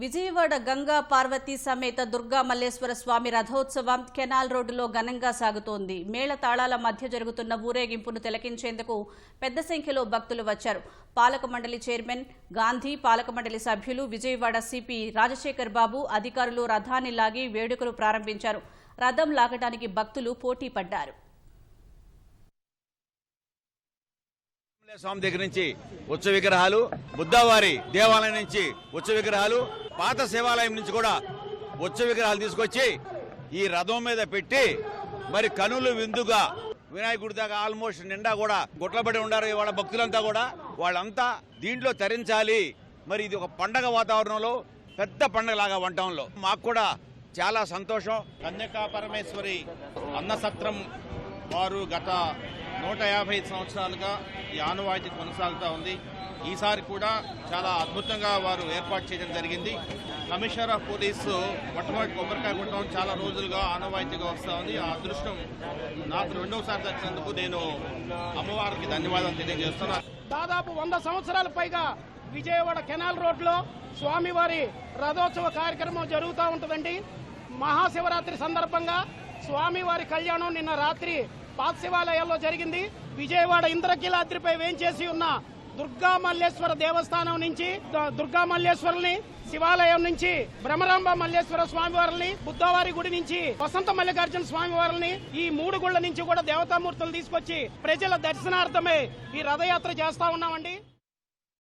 విజయవాడ గంగా పార్వతి సమేత దుర్గా మల్లేశ్వర స్వామి రథోత్సవం కెనాల్ రోడ్డులో ఘనంగా సాగుతోంది. మేళ తాళాల మధ్య జరుగుతున్న ఊరేగింపును తిలకించేందుకు పెద్ద సంఖ్యలో భక్తులు వచ్చారు. పాలక మండలి చైర్మన్ గాంధీ, పాలక మండలి సభ్యులు, విజయవాడ సిపి రాజశేఖర్ బాబు అధికారులు రథాన్ని లాగి వేడుకలు ప్రారంభించారు. రథం లాగడానికి భక్తులు పోటీ పడ్డారు. స్వామి దగ్గర నుంచి ఉత్సవ విగ్రహాలు, బుద్ధవారి దేవాలయం నుంచి ఉత్సవ విగ్రహాలు, పాత శివాలయం నుంచి కూడా ఉత్సవ విగ్రహాలు తీసుకొచ్చి ఈ రథం మీద పెట్టి మరి కనులు విందుగా వినాయకుడి దాకా ఆల్మోస్ట్ నిండా కూడా గుట్లబడి ఉండారు. వాళ్ళ భక్తులంతా కూడా వాళ్ళంతా దీంట్లో తరించాలి. మరి ఇది ఒక పండగ వాతావరణంలో పెద్ద పండగలాగా వంటంలో మాకు కూడా చాలా సంతోషం. కన్యకా పరమేశ్వరి అన్నసత్రం వారు గత 150 సంవత్సరాలుగా ఈ ఆనవాయితీ కొనసాగుతూ ఉంది. ఈసారి కూడా చాలా అద్భుతంగా వారు ఏర్పాటు చేయడం జరిగింది. కమిషనర్ ఆఫ్ పోలీసు మొట్టమొదటి కొబ్బరికాయ కొట్టడం చాలా రోజులుగా ఆనవాయితీగా వస్తూ ఉంది. ఆ అదృష్టం నాకు రెండవసారి వచ్చినందుకు నేను అమ్మవారికి ధన్యవాదాలు తెలియజేస్తున్నాను. దాదాపు 100 సంవత్సరాల పైగా విజయవాడ కెనాల్ రోడ్లో స్వామివారి రథోత్సవ కార్యక్రమం జరుగుతూ ఉంటుందండి. మహాశివరాత్రి సందర్భంగా స్వామివారి కళ్యాణం నిన్న రాత్రి పాత శివాలయాల్లో జరిగింది. విజయవాడ ఇంద్రకీలాద్రిపై వేంచేసి ఉన్న దుర్గా మల్లేశ్వర దేవస్థానం నుంచి దుర్గా మల్లేశ్వరుని, శివాలయం నుంచి భ్రమరాంబ మల్లేశ్వర స్వామివారిని, బుద్ధవారి గుడి నుంచి వసంత మల్లికార్జున స్వామివారిని, ఈ 3 గుళ్ల నుంచి కూడా దేవతామూర్తులు తీసుకొచ్చి ప్రజల దర్శనార్థమే ఈ రథయాత్ర చేస్తా ఉన్నామండి.